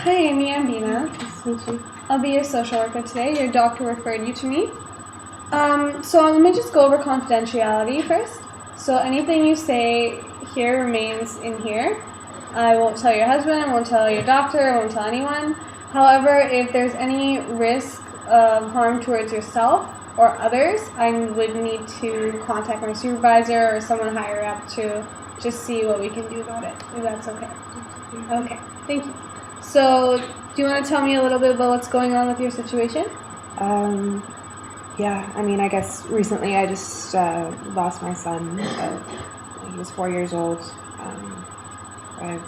Hi, Amy. I'm Beena. Nice to meet you. I'll be your social worker today. Your doctor referred you to me. So let me just go over confidentiality first. So anything you say here remains in here. I won't tell your husband, I won't tell your doctor, I won't tell anyone. However, if there's any risk of harm towards yourself or others, I would need to contact my supervisor or someone higher up to just see what we can do about it, if that's okay. Okay, thank you. So, do you want to tell me a little bit about what's going on with your situation? Yeah, I mean, I guess recently I just lost my son. He was 4 years old. I've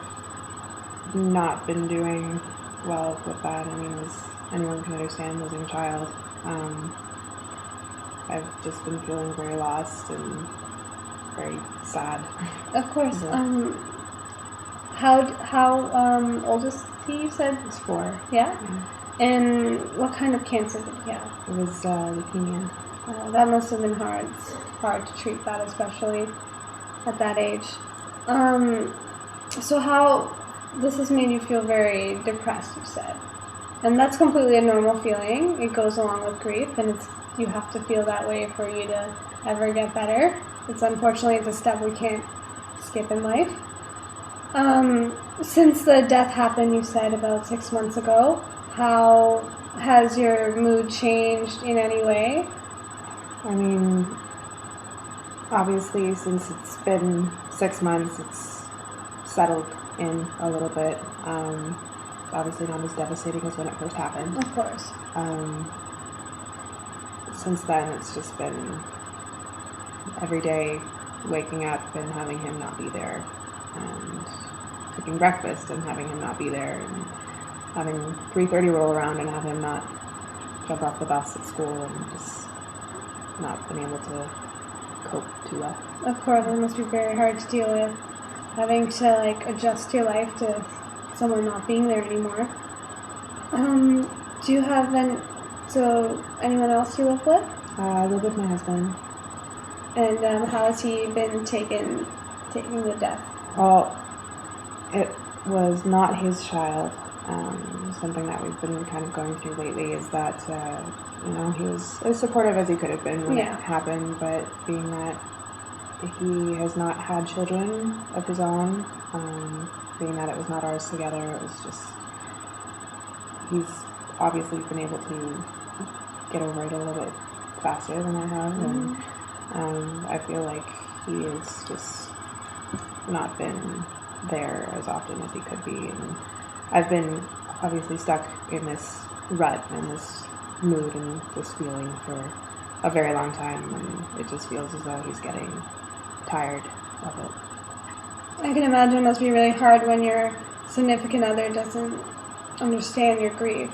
not been doing well with that. I mean, as anyone can understand, losing a child. I've just been feeling very lost and very sad. Of course. Yeah. How old is he? You said He's 4. yeah. And what kind of cancer did he have? It was leukemia. That must have been hard. It's hard to treat that, especially at that age. So how this has made you feel very depressed, you said, and that's completely a normal feeling. It goes along with grief, and you have to feel that way for you to ever get better. It's a step we can't skip in life. Since the death happened, you said about 6 months ago, how has your mood changed in any way? I mean, obviously, since it's been 6 months, it's settled in a little bit. Obviously not as devastating as when it first happened. Of course. Since then, it's just been every day waking up and having him not be there, and cooking breakfast and having him not be there, and having 3:30 roll around and have him not jump off the bus at school, and just not been able to cope too well. Of course, it must be very hard to deal with, having to adjust your life to someone not being there anymore. Do you have anyone else you live with? I live with my husband. And how has he been taking the death? Well, it was not his child. Something that we've been kind of going through lately is that, he was as supportive as he could have been when it happened, but being that he has not had children of his own, being that it was not ours together, it was just, he's obviously been able to get over it a little bit faster than I have, and I feel like he has just not been there as often as he could be, and I've been obviously stuck in this rut and this mood and this feeling for a very long time, and it just feels as though he's getting tired of it. I can imagine it must be really hard when your significant other doesn't understand your grief,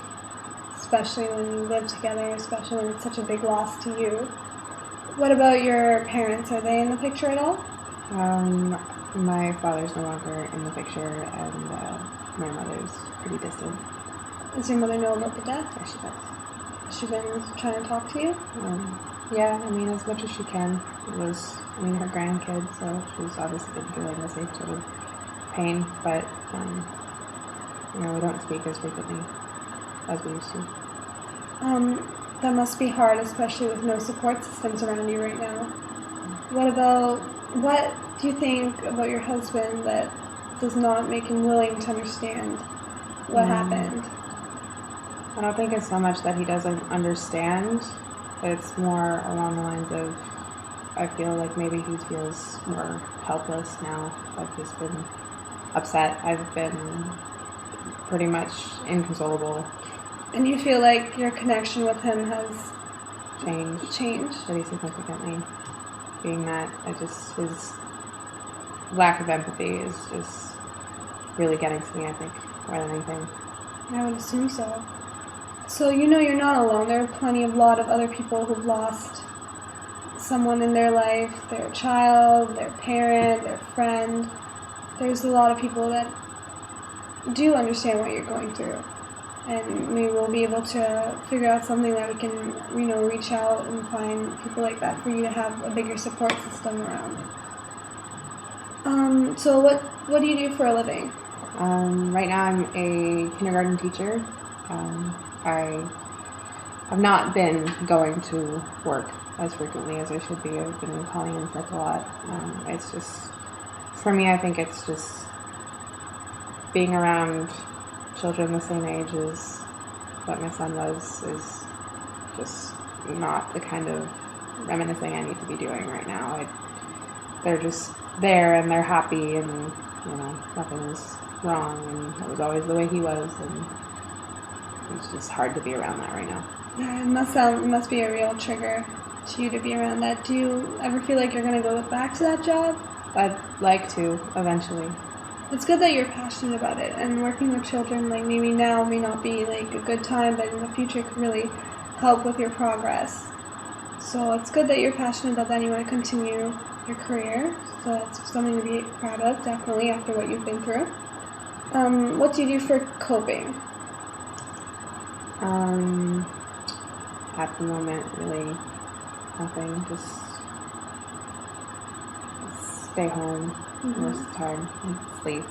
especially when you live together, especially when it's such a big loss to you. What about your parents? Are they in the picture at all? My father's no longer in the picture, and my mother's pretty distant. Does your mother know about the death? Yeah, she does. Has she been trying to talk to you? Yeah, I mean, as much as she can. It was, her grandkid, so she's obviously been feeling the same sort of pain, but, we don't speak as frequently as we used to. That must be hard, especially with no support systems around you right now. What do you think about your husband that does not make him willing to understand what happened? I don't think it's so much that he doesn't understand. It's more along the lines of, I feel like maybe he feels more helpless now. I've just been upset. I've been pretty much inconsolable. And you feel like your connection with him has changed pretty significantly. Being that his lack of empathy is just really getting to me, I think, more than anything. I would assume so. So you're not alone. There are a lot of other people who've lost someone in their life, their child, their parent, their friend. There's a lot of people that do understand what you're going through. And maybe we'll be able to figure out something that we can, reach out and find people like that for you to have a bigger support system around. So what What do you do for a living? Right now I'm a kindergarten teacher. I've not been going to work as frequently as I should be. I've been calling in sick a lot. It's just, for me, I think it's just being around children the same age as what my son was is just not the kind of reminiscing I need to be doing right now. They're just there and they're happy and, nothing is wrong, and it was always the way he was, and it's just hard to be around that right now. Yeah, it must be a real trigger to you to be around that. Do you ever feel like you're going to go back to that job? I'd like to, eventually. It's good that you're passionate about it, and working with children, like, maybe now may not be, like, a good time, but in the future could really help with your progress. So it's good that you're passionate about that and you want to continue your career. So that's something to be proud of, definitely, after what you've been through. What do you do for coping? At the moment, really nothing. Just stay home most of the time and sleep.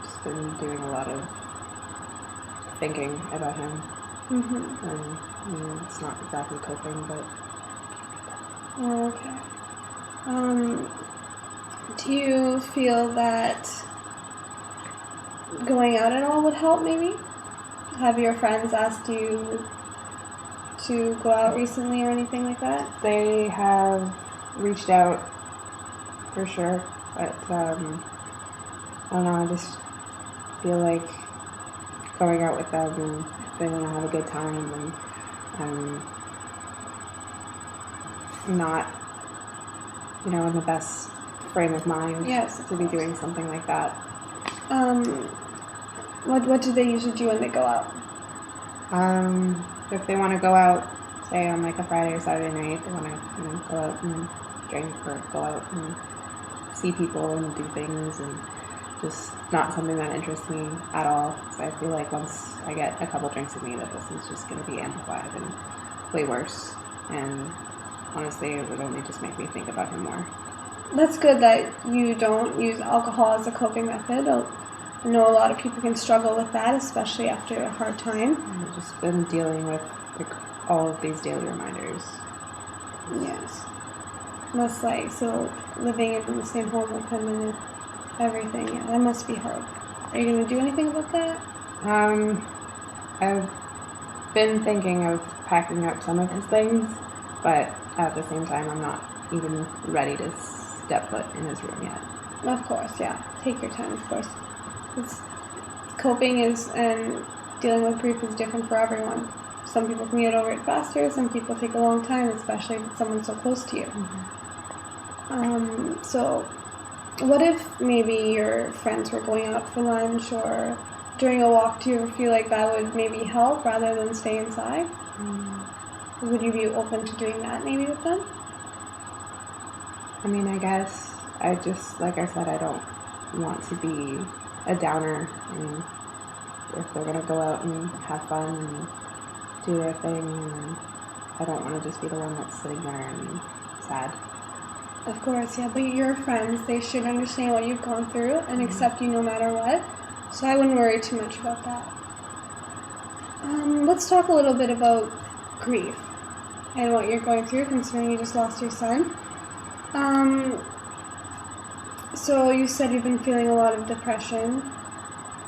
Just been doing a lot of thinking about him. And it's not exactly coping, but... Oh, okay. Do you feel that going out at all would help, maybe? Have your friends asked you to go out recently or anything like that? They have reached out, for sure, but I don't know, I just feel like going out with them, and if they want to have a good time, and I'm not, in the best frame of mind to be doing something like that. What do they usually do when they go out? If they want to go out, say on like a Friday or Saturday night, they want to go out and drink or go out and see people and do things, and just not something that interests me at all. So I feel like once I get a couple drinks with me, that this is just going to be amplified and way worse. And honestly, it would only just make me think about him more. That's good that you don't use alcohol as a coping method. I know a lot of people can struggle with that, especially after a hard time. I've just been dealing with all of these daily reminders. Yes. Must so living in the same home with him and everything, yeah, that must be hard. Are you going to do anything about that? I've been thinking of packing up some of his things, but at the same time, I'm not even ready to step foot in his room yet. Of course, yeah. Take your time, of course. Coping and dealing with grief is different for everyone. Some people can get over it faster, some people take a long time, especially if it's someone so close to you. So what if maybe your friends were going out for lunch or during a walk? Do you ever feel like that would maybe help rather than stay inside? Would you be open to doing that maybe with them? I mean, I guess I just, like I said, I don't want to be a downer, and if they're going to go out and have fun and do their thing, and I don't want to just be the one that's sitting there and sad. Of course, yeah, but your friends, they should understand what you've gone through and accept you no matter what, so I wouldn't worry too much about that. Let's talk a little bit about grief and what you're going through, considering you just lost your son. So you said you've been feeling a lot of depression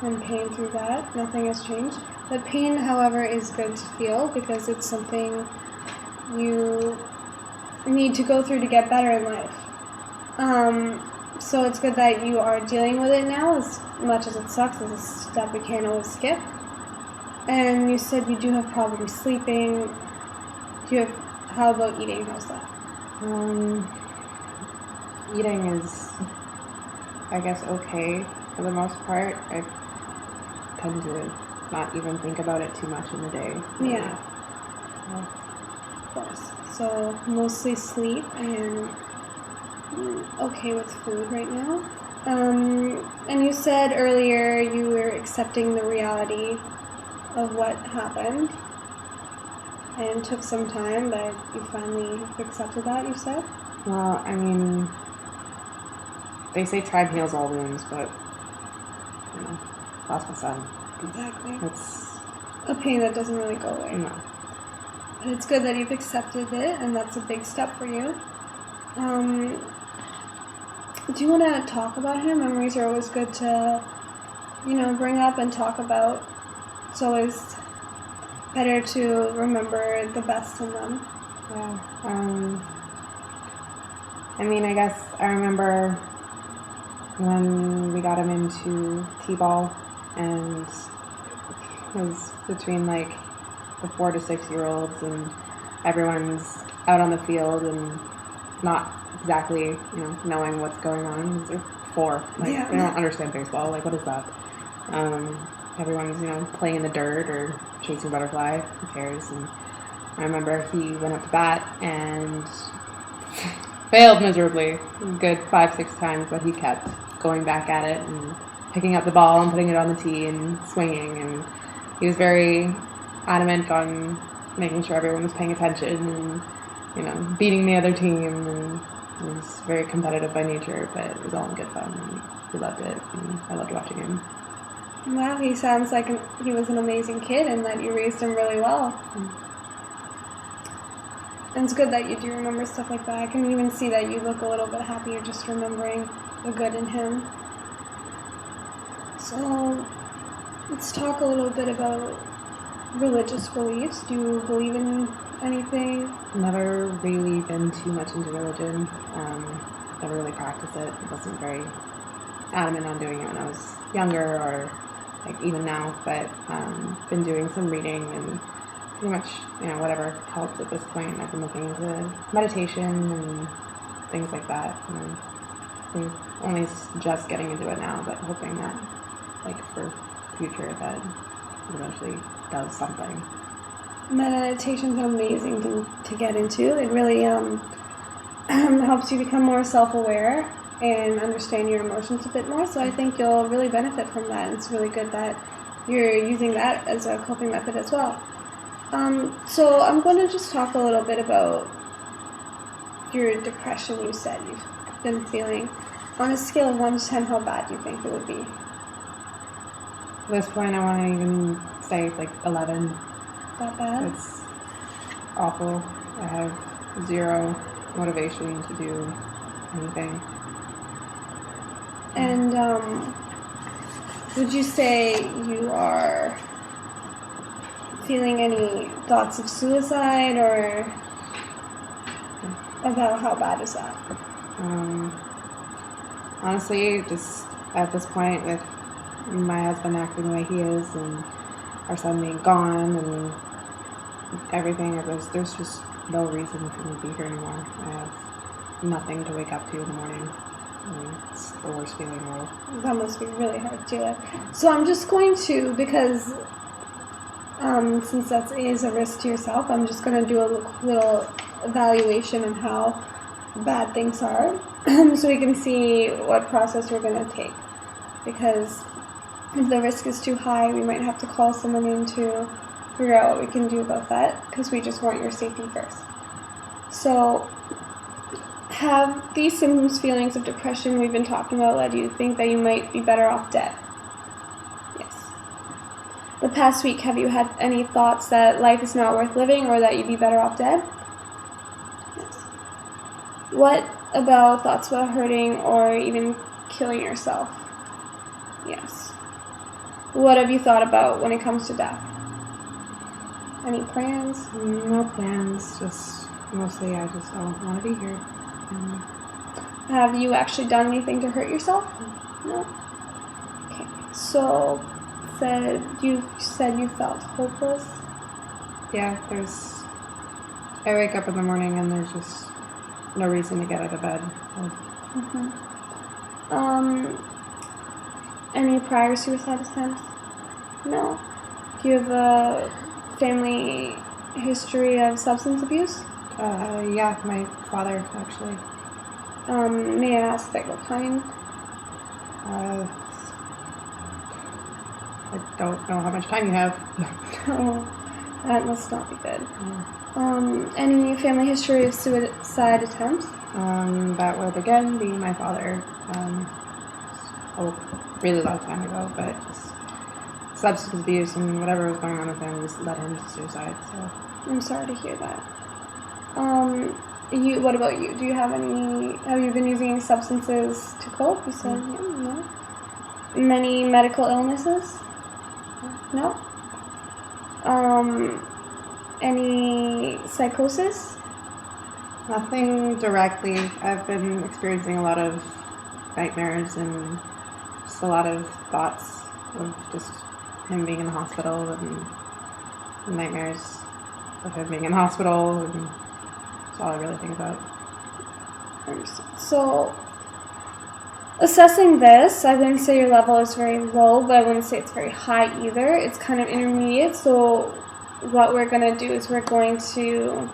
and pain through that. Nothing has changed. But pain, however, is good to feel because it's something you need to go through to get better in life. So it's good that you are dealing with it now. As much as it sucks, it's a step we can't always skip. And you said you do have problems sleeping. How about eating? How's that? Eating is, I guess, okay for the most part. I tend to not even think about it too much in the day. Yeah. Of course. So mostly sleep and okay with food right now. And you said earlier you were accepting the reality of what happened and took some time, but you finally accepted that, you said? Well, I mean, they say time heals all wounds, but, lost my son. Exactly. It's a pain that doesn't really go away. No. But it's good that you've accepted it, and that's a big step for you. Do you want to talk about him? Memories are always good to, bring up and talk about. It's always better to remember the best in them. Yeah. I guess I remember when we got him into T-ball, and it was between the 4 to 6 year olds, and everyone's out on the field and not exactly, knowing what's going on. They're 4. They don't understand baseball. What is that? Everyone's, playing in the dirt or chasing a butterfly. Who cares? And I remember he went up to bat and failed miserably. Good 5-6 times, but he kept going back at it and picking up the ball and putting it on the tee and swinging. And he was very adamant on making sure everyone was paying attention and, beating the other team. And he was very competitive by nature, but it was all in good fun. And he loved it, and I loved watching him. Wow, he sounds like he was an amazing kid and that you raised him really well. And it's good that you do remember stuff like that. I can even see that you look a little bit happier just remembering the good in him. So, let's talk a little bit about religious beliefs. Do you believe in anything? Never really been too much into religion. Never really practiced it. Wasn't very adamant on doing it when I was younger, or even now, but been doing some reading and pretty much, whatever helps at this point. I've been looking into meditation and things like that. I'm only just getting into it now, but hoping that, for future, that it eventually does something. Meditation's amazing to get into. It really helps you become more self-aware and understand your emotions a bit more, so I think you'll really benefit from that. It's really good that you're using that as a coping method as well. So I'm going to just talk a little bit about your depression. You said you've been feeling. On a scale of 1 to 10, how bad do you think it would be? At this point, I want to even say 11. That bad? It's awful. I have 0 motivation to do anything. And would you say you are feeling any thoughts of suicide, or about how bad is that? Honestly, just at this point, with my husband acting the way he is and our son being gone and everything, there's just no reason for me to be here anymore. I have nothing to wake up to in the morning. It's the worst feeling in the world. That must be really hard to deal with. So I'm just going to, because since that is a risk to yourself, I'm just going to do a little evaluation on how bad things are so we can see what process we're going to take. Because if the risk is too high, we might have to call someone in to figure out what we can do about that, because we just want your safety first. So, have these symptoms, feelings of depression we've been talking about led you to think that you might be better off dead? Yes. The past week, have you had any thoughts that life is not worth living, or that you'd be better off dead? Yes. What about thoughts about hurting or even killing yourself? Yes. What have you thought about when it comes to death? Any plans? No plans. Just mostly I just don't want to be here. Have you actually done anything to hurt yourself? No. Okay. So, you said you felt hopeless? Yeah, I wake up in the morning and there's just no reason to get out of bed. Mm-hmm. Any prior suicide attempts? No. Do you have a family history of substance abuse? Yeah, my father, actually. May I ask what kind? I don't know how much time you have. Oh, that must not be good. Any family history of suicide attempts? That would again be my father. A really long time ago, but just substance abuse and whatever was going on with him just led him to suicide. So I'm sorry to hear that. What about you? Do you have any? Have you been using any substances to cope? You said no. Many medical illnesses? No. Any psychosis? nothing directly. I've been experiencing a lot of nightmares and just a lot of thoughts of just him being in the hospital and nightmares of him being in the hospital, and that's all I really think about. So, assessing this, I wouldn't say your level is very low, but I wouldn't say it's very high either. It's kind of intermediate. So what we're going to do is we're going to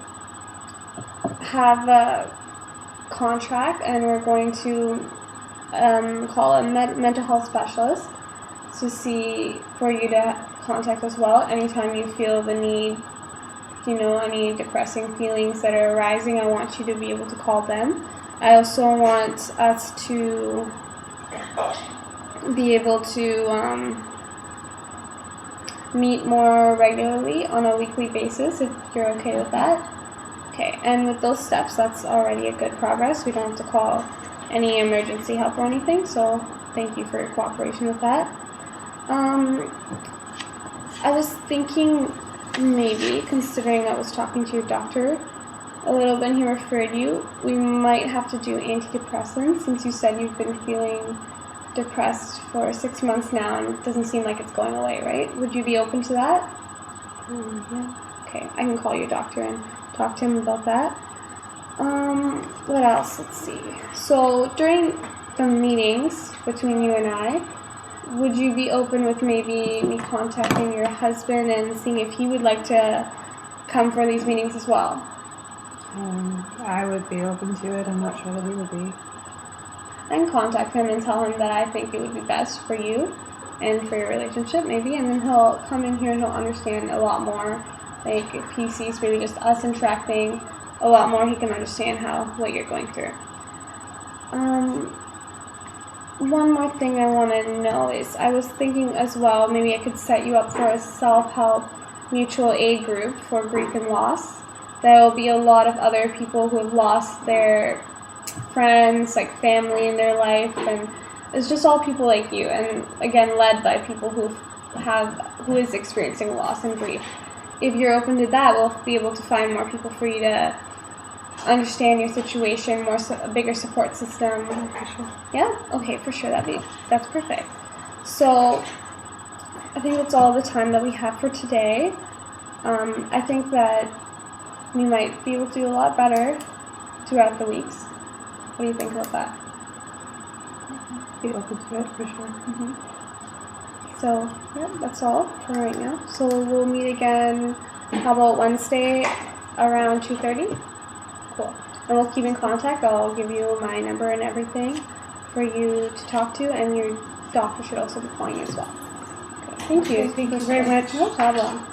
have a contract, and we're going to call a mental health specialist to see for you to contact as well anytime you feel the need, any depressing feelings that are arising. I want you to be able to call them. I also want us to be able to meet more regularly on a weekly basis, if you're okay with that. Okay, and with those steps, that's already a good progress. We don't have to call any emergency help or anything, so thank you for your cooperation with that. I was thinking maybe, considering I was talking to your doctor a little bit and he referred you, we might have to do antidepressants, since you said you've been feeling depressed for 6 months now and it doesn't seem like it's going away, right? Would you be open to that? Yeah. Okay, I can call your doctor and talk to him about that. What else? Let's see. So during the meetings between you and I, would you be open with maybe me contacting your husband and seeing if he would like to come for these meetings as well? I would be open to it. I'm not sure that he would be. I can contact him and tell him that I think it would be best for you and for your relationship, maybe, and then he'll come in here and he'll understand a lot more. Like, if he sees really just us interacting a lot more, he can understand what you're going through. One more thing I want to know is, I was thinking as well, maybe I could set you up for a self-help mutual aid group for grief and loss. There will be a lot of other people who have lost their friends, like family in their life, and it's just all people like you, and again, led by people who is experiencing loss and grief. If you're open to that, we'll be able to find more people for you to understand your situation, a bigger support system. For sure. Yeah? Okay, for sure. That's perfect. So I think that's all the time that we have for today. I think that we might be able to do a lot better throughout the weeks. What do you think about that? Be open to it, for sure. Mm-hmm. So, yeah, that's all for right now. So we'll meet again, how about Wednesday around 2:30? Cool. And we'll keep in contact. I'll give you my number and everything for you to talk to, and your doctor should also be calling you as well. Okay. Thank you. Thank you very much. No problem.